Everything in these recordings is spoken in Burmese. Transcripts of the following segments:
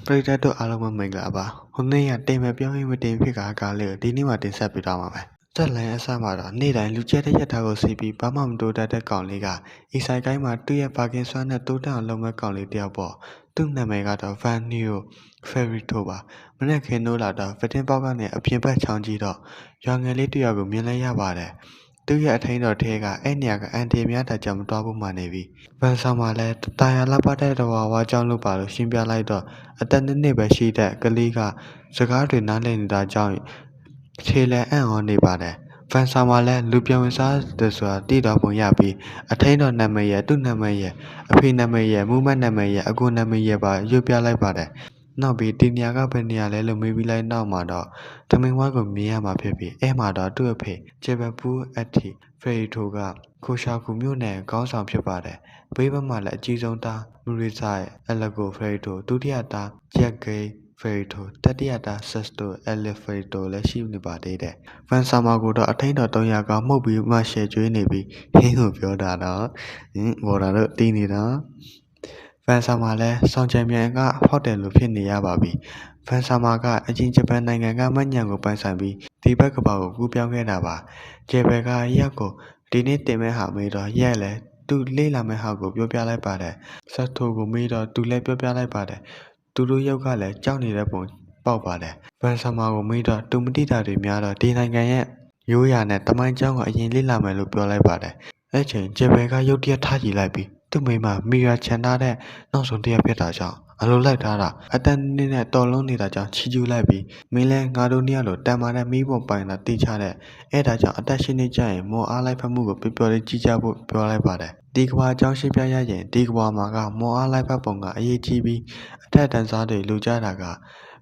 ပရိသတ်တို့အားလုံးပဲမင်္ဂလာပါဟိုနေ့ကတင်မဲ့ပြောင်းရင်မတင်ဖြစ်ကားလေးကိုဒီနေ့မှတင်ဆက်ပြသွားမှာပဲတက်လိုင်းအဆမှာတော့နေ့တိုင်းလူကျဲတဲ့ရက်သားကိုစီးပြီးဘာမှမတိုးတတ်တဲ့ကောင်လေးကအီဆိုင်ကိုင်းမှာသူ့ရဲ့ပါကင်ဆွမ်းနဲ့တိုးတက်အောင်လုပ်မဲ့ကောင်လေးတယောက်ပေါ့သူ့နာမည်ကတော့ Vanio Ferrito ပါမနေ့ခင်နိုးလာတော့ဗတင်ပေါက်ကနေအပြင်ဘက်ချောင်းကြီးတော့ရွာငယ်လေးတယောက်ကိုမြင်လိုက်ရပါတယ်သူ့ရဲ့အထင်းတော်ထဲကအဲ့နေရာကအန်တီများတာကြောင့်မတော်ဘူးမှနေပြီဗန်ဆောင်မှာလည်းတာယာလှပတဲ့တော်ဝါကြောင့်လို့ပါလို့ရှင်းပြလိုက်တော့အသက်နှစ်ပဲရှိတဲ့ကလေးကစကားတွေနားလည်နေတာကြောင့်ခြေလည်းအံ့ဩနေပါတယ်ဗန်ဆောင်မှာလည်းလူပြောင်စားတယ်ဆိုတာတည်တော်ပုံရပြီးအထင်းတော်နာမည်ရဲ့သူ့နာမည်ရဲ့အဖေနာမည်ရဲ့မူမတ်နာမည်ရဲ့အကူနာမည်ရဲ့ပါရွတ်ပြလိုက်ပါတယ်နောက်ပြီးဒီနေရာကဘယ်နေရာလဲလို့မေးပြီးလိုက်နောက်မှာတော့သမင်ဝါကိုမြင်ရမှာဖြစ်ပြီးအဲမှာတော့သူ့အဖေဂျေဘပူးအတီဖေရီထိုကခိုရှာကူမြို့နယ်ခေါင်းဆောင်ဖြစ်ပါတယ်ဘေးဘက်မှာလည်းအကြီးဆုံးသားမူရီဆိုင်အလဂိုဖေရီတိုဒုတိယသားဂျက်ဂိတ်ဖေရီတိုတတိယသားဆက်စတိုအလီဖေရီတိုလည်းရှိနေပါသေးတယ်ဗန်ဆာမာကိုတော့အထိန်တော်300ကမှုတ်ပြီးမှရှယ်ကျွေးနေပြီးဟင်းကိုပြောတာတော့ဘော်ဒါတို့တီးနေတာဗန်ဆာမာလည်းဆောင်ချင်မြန်ကဟိုတယ်လိုဖြစ်နေရပါပြီဗန်ဆာမာကအရင်ဂျပန်နိုင်ငံကမညံကိုပိုင်ဆိုင်ပြီးဒီဘက်ကဘာကိုကူးပြောင်းခဲ့တာပါဂျေဘယ်ကရက်ကိုဒီနေ့တင်မဲ့ဟာမေးတော့ရက်လဲသူလေးလာမဲ့ဟာကိုပြောပြလိုက်ပါတယ်ဆက်ထိုကိုမေးတော့သူလည်းပြောပြလိုက်ပါတယ်သူတို့ရုပ်ကလည်းကြောက်နေတဲ့ပုံပေါက်ပါတယ်ဗန်ဆာမာကိုမေးတော့သူမတိတာတွေများတော့ဒီနိုင်ငံရဲ့ရိုးရာနဲ့တမိုင်းကျောင်းကအရင်လေ့လာမယ်လို့ပြောလိုက်ပါတယ်အဲ့ချိန်ဂျေဘယ်ကရုပ်တရက်ထားကြည့်လိုက်ပြီးသူ့မိမမီယာချန်ထားတဲ့နောက်ဆုံးတရက်ဖြစ်တာကြောင့်အလိုလိုက်ထားတာအတန်းနည်းနဲ့တော်လုံးနေတာကြောင့်ချီကျူးလိုက်ပြီးမင်းလဲငါတို့နှစ်ယောက်လိုတန်မာတဲ့မိဘပိုင်တာတေးချတဲ့အဲ့ဒါကြောင့်အသက်ရှင်နေကြရင်မော်အားလိုက်ဖက်မှုကိုပြပြောလေးကြီးကြဖို့ပြောလိုက်ပါတယ်ဒီကဘာအကြောင်းရှင်းပြရရင်ဒီကဘာမှာကမော်အားလိုက်ဖက်ပုံကအရေးကြီးပြီးအထက်တန်းစားတွေလူကြတာက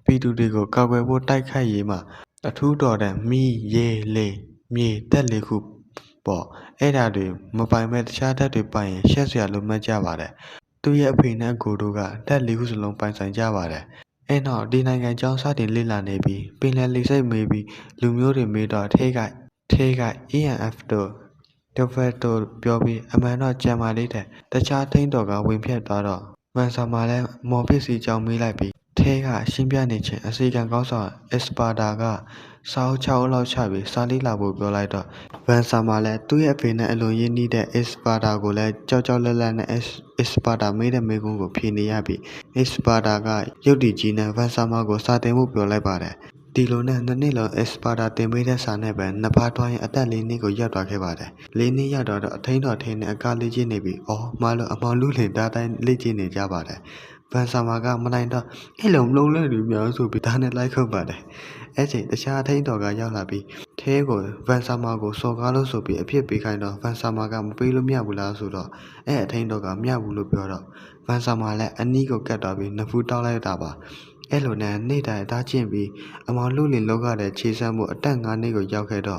ပြည်သူတွေကိုကောက်ွယ်ဖို့တိုက်ခိုက်ရေးမှာအထူးတော်တဲ့မီးရေလေမြေတက်လေးခုပေါ့အဲ့ဒါတွေမပိုင်မဲ့တခြားတက်တွေပိုင်ရင်ရှက်စရာလိုမှတ်ကြပါတယ်သူ့ရဲ့အဖေနဲ့အကိုတို့ကတက်လေးခုစလုံးပိုင်ဆိုင်ကြပါတယ်အဲ့နောက်ဒီနိုင်ငံကျောင်းစတင်လေ့လာနေပြီးပင်လယ်လေစိတ်မေးပြီးလူမျိုးတွေမေးတော့ထဲက ENF တို့ဒိုဖက်တို့ပြောပြီးအမှန်တော့ကြံပါလေးတဲ့တခြားထိန်းတော်ကဝင်ဖြတ်သွားတော့မန်ဆာမှာလည်းမော်ပစ္စည်းကြောင်းမေးလိုက်ပြီးထဲကရှင်းပြနေခြင်းအစီကံကောင်းဆောင်အက်စပါတာကစာအုပ်6အုပ်လောက်ချပြီးစာလေးလာဖို့ပြောလိုက်တော့ဗန်ဆာမှာလည်းသူ့ရဲ့အဖေနဲ့အလွန်ရင်းနှီးတဲ့အက်စပါတာကိုလည်းကြောက်ကြောက်လန့်လန့်နဲ့အက်စပါတာမေးတဲ့မေးခွန်းကိုဖြေနေရပြီးအက်စပါတာကရုပ်တည်ကြီးနဲ့ဗန်ဆာမာကိုစာတင်ဖို့ပြောလိုက်ပါတယ်ဒီလိုနဲ့နှစ်လုံးအက်စပါတာတင်ပေးတဲ့စာနဲ့ပဲနှစ်ဖားထွားရင်အသက်၄နှစ်ကိုရောက်သွားခဲ့ပါတယ်၄နှစ်ရောက်တော့အထိန်တော်ထင်းနဲ့အကားလေးချင်းနေပြီးအော်မလို့အမောင်လူလင်တားတိုင်းလေ့ကျင့်နေကြပါတယ်ဗန်ဆာမာကမနိုင်တော့အဲ့လိုမလုံးလဲလူများဆိုပြီးဒါနဲ့လိုက်ခုတ်ပါတယ်အဲ့ချိန်တခြားအထိန်တော်ကရောက်လာပြီးထဲကိုဗန်ဆာမာကိုစော်ကားလို့ဆိုပြီးအဖြစ်ပေးခိုင်းတော့ဗန်ဆာမာကမပေးလို့မရဘူးလားဆိုတော့အဲ့အထိန်တော်ကမရဘူးလို့ပြောတော့ဗန်ဆာမာလည်းအနီးကိုကတ်တော့ပြီးနဖူးတောက်လိုက်တာပါအဲ့လိုနဲ့နေ့တိုင်းသားချင်းပြီးအမောင်လူလင်လောကတဲ့ခြေစမ်းမှုအတက်9နှစ်ကိုရောက်ခဲ့တော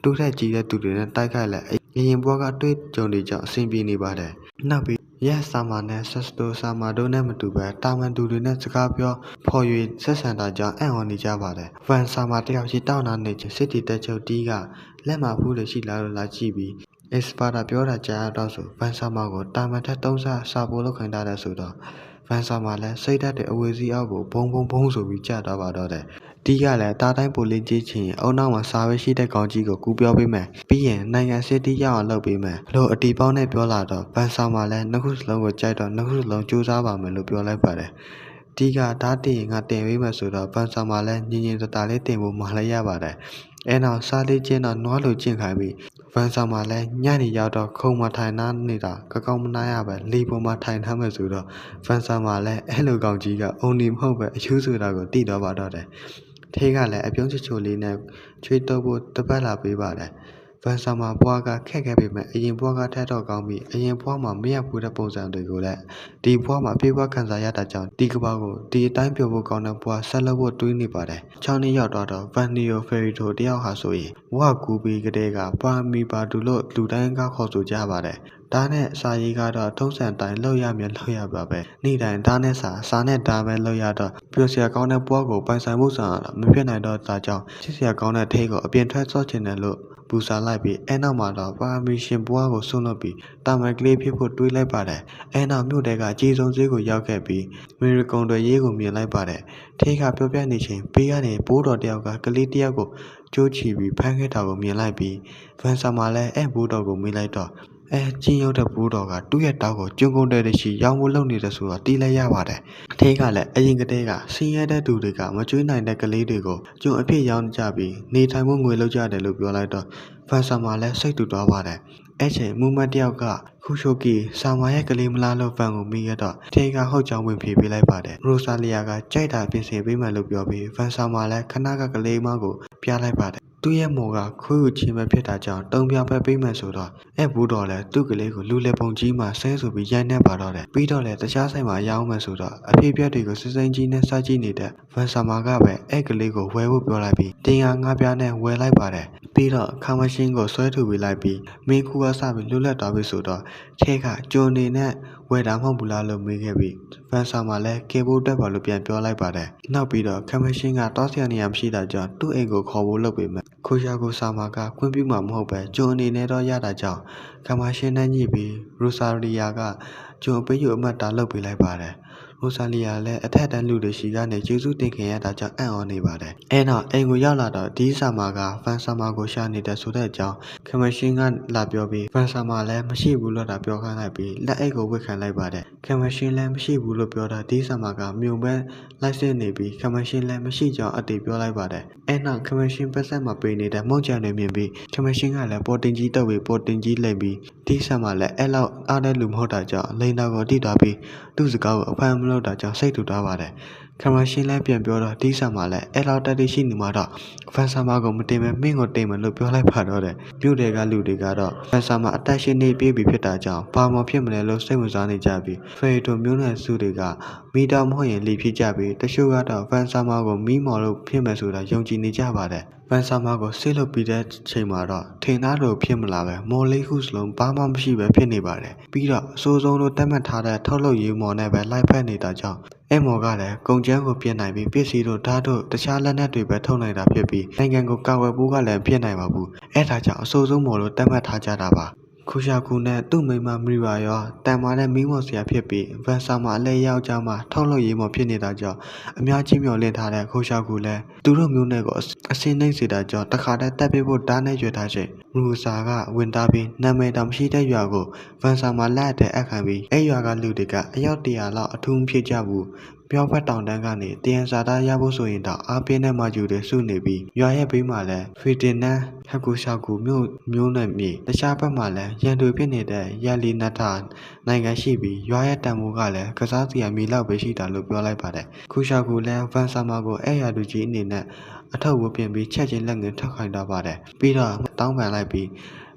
့တူထက်ကြီးတဲ့သူတွေနဲ့တိုက်ခိုက်လိုက်အရင်ဘွားကတွေးကြုံနေကြအဆင်ပြေနေပါတယ်နောက်ပြီးရက်ဆာမာနဲ့ဆက်စတိုဆာမာတို့နဲ့မတူပဲတာဝန်သူတွေနဲ့စကားပြောဖော်၍ဆက်ဆံတာကြောင့်အံ့ဩနေကြပါတယ်ဗန်ဆာမာတယောက်ရှိတောင်းတာနေချင်းစစ်တီတက်ချုပ်တီးကလက်မှာဖူးလို့ရှိလားလို့လာကြည့်ပြီးအက်စပါတာပြောတာကြားတော့ဆိုဗန်ဆာမာကိုတာမန်ထက်3ဆစာပိုးလောက်ခံထားတယ်ဆိုတော့ဗန်ဆာမာလည်းစိတ်ဓာတ်တဲ့အဝေစီအောက်ကိုဘုံဆိုပြီးကြတော့ပါတော့တယ်တီးကလည်းတားတိုင်းပိုလင်းကြီးချင်းအုံနောက်မှာစာပဲရှိတဲ့ကောင်ကြီးကိုကူပြောပေးမယ်ပြီးရင်နိုင်ငံစစ်တီးရအောင်လုပ်ပေးမယ်လို့အတီပေါင်းနဲ့ပြောလာတော့ဗန်ဆာမာလည်းနှစ်ခုစလုံးကိုကြိုက်တော့နှစ်ခုစလုံးစူးစမ်းပါမယ်လို့ပြောလိုက်ပါတယ်တီးကဓာတ်တင်ငါတင်ပေးမယ်ဆိုတော့ဗန်ဆာမာလည်းညင်တလေးတင်ဖို့မှာလည်းရပါတယ်အဲနောက်စားလေးချင်းတော့နွားလိုကျင့်ခိုင်းပြီးဗန်ဆာမှာလည်းညနေရောက်တော့ခုံမထိုင်နှားနေတာကောင်းမနာရပဲလီပေါ်မှာထိုင်ထားမယ်ဆိုတော့ဗန်ဆာမှာလည်းအဲ့လိုကောင်ကြီးကအုံနေမဟုတ်ပဲအယူဆိုတာကိုသိတော့ပါတော့တယ်ထေးကလည်းအပြုံးချိုလေးနဲ့ချွေးတော့ဖို့တပတ်လာပေးပါတယ်ဗန်ဆာမှာဘွားကခက်ခဲပေမဲ့အရင်ဘွားကထက်တော့ကောင်းပြီးအရင်ဘွားမှာမရဘူးတဲ့ပုံစံတွေကိုလည်းဒီဘွားမှာပြေးပွားခံစားရတာကြောင့်ဒီကဘာကိုဒီအတိုင်းပြောဖို့ကောင်းတဲ့ဘွားဆက်လုပ်ဖို့တွေးနေပါတယ်6နှစ်ရောက်တော့ဗန်နီယိုဖယ်ရီတိုတယောက်ဟာဆိုရင်ဘွားကူပြီးကလေးကပါမီပါတူလို့လူတိုင်းကခေါ်ဆိုကြပါတယ်ဒါနဲ့စာရေးကတော့ထုံးစံတိုင်းလောက်ရမြလောက်ရပါပဲနေ့တိုင်းဒါနဲ့စာနဲ့ဒါပဲလောက်ရတော့ပြောစရာကောင်းတဲ့ဘွားကိုပိုင်ဆိုင်မှုဆောင်မဖြစ်နိုင်တော့ဒါကြောင့်ချစ်စရာကောင်းတဲ့ထိတ်ကိုအပြင်ထွက်စော့ချင်တယ်လို့ ပူစာလိုက်ပြီးအဲနောက်မှာတော့ပါမီရှင်ဘွားကိုဆွန့်လွတ်ပြီးတာမန်ကလေးဖြစ်ဖို့တွေးလိုက်ပါတယ်အဲနောက်မြို့တဲကအကြီးဆုံးဈေးကိုရောက်ခဲ့ပြီးမီရီကွန်တွေရေးကိုမြင်လိုက်ပါတယ်ထေးကပြောပြနေချိန်ဘေးကနေဘိုးတော်တယောက်ကကလေးတယောက်ကိုကျိုးချီပြီးဖမ်းခဲ့တာကိုမြင်လိုက်ပြီးဗန်ဆာမှာလည်းဘိုးတော်ကိုမေးလိုက်တော့ကျင်းရောက်တဲ့ဘိုးတော်ကသူ့ရဲ့တောက်ကိုကျွန်းကုန်တဲ့တရှိရောင်းဖို့လုပ်နေတယ်ဆိုတော့တီးလိုက်ရပါတယ်အထေးကလည်းအရင်ကတည်းကဆင်းရဲတဲ့သူတွေကမကျွေးနိုင်တဲ့ကလေးတွေကိုကျွန်းအဖြစ်ရောင်းကြပြီးနေထိုင်ဖို့ငွေလောက်ကြတယ်လို့ပြောလိုက်တော့ဗန်ဆာမှာလည်းစိတ်တူသွားပါတယ်အဲ့ချိန်မူမတ်တယောက်ကခုရှိုကီဆာမာရဲ့ကလေးမလားလို့ဗန်ကိုမိခဲ့တော့ထေးကဟုတ်ကြောင်းဝင်ဖြေပေးလိုက်ပါတယ်ရိုဆာလီယာကကြိုက်တာပြင်ဆင်ပေးမယ်လို့ပြောပြီးဗန်ဆာမာလည်းခဏကလေးမကိုပြလိုက်ပါတယ်သူ့ရဲ့မော်ကခွေးကိုချင်းပဲဖြစ်တာကြောင့်တုံပြပဲပေးမယ်ဆိုတော့ဘူးတော်လည်းသူ့ကလေးကိုလူလေပုံကြီးမှာဆဲဆိုပြီးရိုက်နှက်ပါတော့တယ်ပြီးတော့လည်းတခြားဆိုင်မှာရောင်းမယ်ဆိုတော့အဖေပြက်တွေကိုစစိမ့်ကြီးနဲ့စကြည့်နေတဲ့ဗန်ဆာမာကပဲကလေးကိုဝယ်ဖို့ပြောလိုက်ပြီးတင်ဟာငါးပြားနဲ့ဝယ်လိုက်ပါတယ်ပြီးတော့ခါမရှင်းကိုဆွဲထုတ်ပေးလိုက်ပြီးမင်းခုကစပြီးလွတ်လပ်သွားပြီဆိုတော့ထဲကကြုံနေနဲ့ဝယ်တာမဟုတ်ဘူးလားလို့မေးခဲ့ပြီးဗန်ဆာမှာလည်းကေဘိုတက်ပါလို့ပြန်ပြောလိုက်ပါတယ်နောက်ပြီးတော့ခါမရှင်းကတောက်ဆရာနေရာမရှိတာကြောင့်သူ့အိမ်ကိုခေါ်ဖို့လုပ်ပေးမယ်ခိုရှာကိုဆာမာကခွင့်ပြုမှာမဟုတ်ပဲကြုံအနေနဲ့တော့ရတာကြောင့်ခါမရှင်းနဲ့ညှိပြီးရိုဆာရီယာကကြုံပေးယူအမှတ်တာလုပ်ပေးလိုက်ပါတယ်ရိုဆာလီယာလည်းအထက်တန်းလူတွေရှိကနေကျေးဇူးတင်ခင်ရတာကြောင့်အံ့ဩနေပါတယ်နောက်အိမ်ကိုရောက်လာတော့ဒီဆာမာကဗန်ဆာမာကိုရှာနေတဲ့ဆိုတဲ့အကြောင်းခမရှင်းကလာပြောပြီးဗန်ဆာမာလည်းမရှိဘူးလို့တာပြောခိုင်းလိုက်ပြီးလက်အိတ်ကိုဝစ်ခံလိုက်ပါတယ်ခမရှင်းလည်းမရှိဘူးလို့ပြောတာဒီဆာမာကမြုံပဲလိုက်စစ်နေပြီးခမရှင်းလည်းမရှိကြောင်းအတေပြောလိုက်ပါတယ်နောက်ခမရှင်းပတ်ဆက်မှာပေးနေတဲ့မုံကြံတွေမြင်ပြီးခမရှင်းကလည်းပေါ်တင်ကြီးတုပ်ပြီးပေါ်တင်ကြီးလိမ့်ပြီးဒီဆာမာလည်းလောက်အားတဲ့လူမဟုတ်တာကြောင့်လိန်တော်ကိုတိသွားပြီးသူ့စကားကိုအဖမ်းမလုပ်တာကြောင့်စိတ်တူသွားပါတယ်ခမရှင်းလည်းပြန်ပြောတော့ဒီဆာမာလည်းလောက်တက်တရှိနေမှာတော့ဗန်ဆာမာကိုမတင်မဲ့မင်းကိုတင်မယ်လို့ပြောလိုက်ပါတော့တယ်မြို့တွေကလူတွေကတော့ဗန်ဆာမာအတက်ရှင်နေပြေးပြီးဖြစ်တာကြောင့်ဘာမှဖြစ်မလဲလို့စိတ်ဝင်စားနေကြပြီးဖေတိုမျိုးနွယ်စုတွေကမိတော်မဟုတ်ရင်လီဖြစ်ကြပြီးတချို့ကတော့ဗန်ဆာမာကိုမိမော်လို့ဖြစ်မယ်ဆိုတာယုံကြည်နေကြပါတယ်ဗန်ဆာမာကိုဆေးလုပ်ပြီးတဲ့ချိန်မှာတော့ထင်သားလို့ဖြစ်မလာပဲမော်လေးခုစလုံးဘာမှမရှိပဲဖြစ်နေပါတယ်ပြီးတော့အစိုးဆုံးလို့တတ်မှတ်ထားတဲ့ထုတ်လုပ်ရေးမော်နဲ့ပဲလိုက်ဖက်နေတာကြောင့်မော်ကလည်းကုန်ကျန်းကိုပြင်နိုင်ပြီးပစ္စည်းတို့ဓာတ်တို့တခြားလက်နက်တွေပဲထုတ်နိုင်တာဖြစ်ပြီးနိုင်ငံကိုကာဝယ်ဖို့ကလည်းဖြစ်နိုင်ပါဘူးဒါကြောင့်အစိုးဆုံးမော်လို့တတ်မှတ်ထားကြတာပါခူရှာကူနဲ့သူ့မိမမီပါရောတန်မာတဲ့မီးမော်ဆရာဖြစ်ပြီးဗန်ဆာမှာအလဲရောက်ကြမှာထုတ်လို့ရေးမော်ဖြစ်နေတာကြောင့်အများကြီးမျှော်လင့်ထားတဲ့ခူရှာကူလည်းသူတို့မျိုးနဲ့ကိုအစင်းနှိမ့်စေတာကြောင့်တခါတည်းတက်ပေးဖို့ဓာတ်နဲ့ရွေထားချိန်မူဆာကဝင်တာပြီးနာမည်တောင်မရှိတဲ့ရွာကိုဗန်ဆာမှာလက်တဲ့အခမ်းပြီးရွာကလူတွေကအယောက်100လောက်အထူးဖြစ်ကြဘူးပြောင်းဖက်တောင်တန်းကနေတယန်စာသားရဖို့ဆိုရင်တော့အားပြင်းတဲ့မာဂျူတွေစုနေပြီးရွာရဲ့ဘေးမှာလည်းဖီတင်နန်ဟက်ကူရှာကူမျိုးနဲ့မြေတခြားဘက်မှာလည်းရန်သူဖြစ်နေတဲ့ယာလီနတာနိုင်ငံရှိပြီးရွာရဲ့တန်မိုးကလည်းကစားစရာမြေလောက်ပဲရှိတာလို့ပြောလိုက်ပါတယ်ခူရှာကူလည်းဗန်ဆာမာကိုရွာသူကြီးအနေနဲ့အထောက်ဝပြင်ပြီးချက်ချင်းလက်ငင်းထောက်ခိုင်းတော့ပါတယ်ပြီးတော့တောင်းပန်လိုက်ပြီး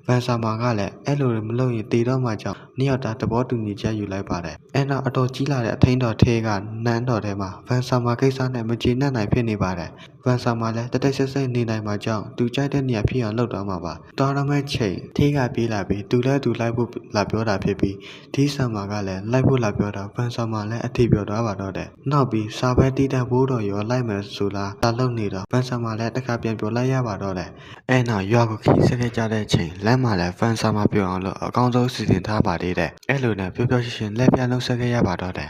ဗန်ဆာမာကလည်းလိုမလုပ်ရင်တေတော့မှကြောင့်နှစ်ယောက်သားသဘောတူညီချက်ယူလိုက်ပါတယ်နောက်အတော်ကြီးလာတဲ့အထိန်တော်ထဲကနန်းတော်ထဲမှာဗန်ဆာမာကိစ္စနဲ့မကျေနပ်နိုင်ဖြစ်နေပါတယ်ဗန်ဆာမာလည်းတတိတ်ဆိတ်ဆိတ်နေနိုင်မှာကြောင့်သူကြိုက်တဲ့နေရာဖြစ်အောင်လုပ်တော့မှာပါတော်ရမဲ့ချိန်ထေးကပြေးလာပြီးသူလည်းသူလိုက်ဖို့လာပြောတာဖြစ်ပြီးဒီဆာမာကလည်းလိုက်ဖို့လာပြောတာဗန်ဆာမာလည်းအထိပြောသွားပါတော့တယ်နောက်ပြီးစာပဲတီးတဲ့ဘိုးတော်ရောလိုက်မယ်ဆိုလားလာလုပ်နေတော့ဗန်ဆာမာလည်းတခါပြန်ပြောလိုက်ရပါတော့တယ်နောက်ရွာကိုခီးဆက်ခဲ့ကြတဲ့ချိန်လမ်းမှာလည်းဗန်ဆာမာပြောအောင်လို့အကောင်းဆုံးစီစဉ်ထားပါသေးတယ်လိုနဲ့ပျော်ပျော်ရွှင်ရွှင်လက်ပြလုံးဆက်ခဲ့ရပါတော့တယ်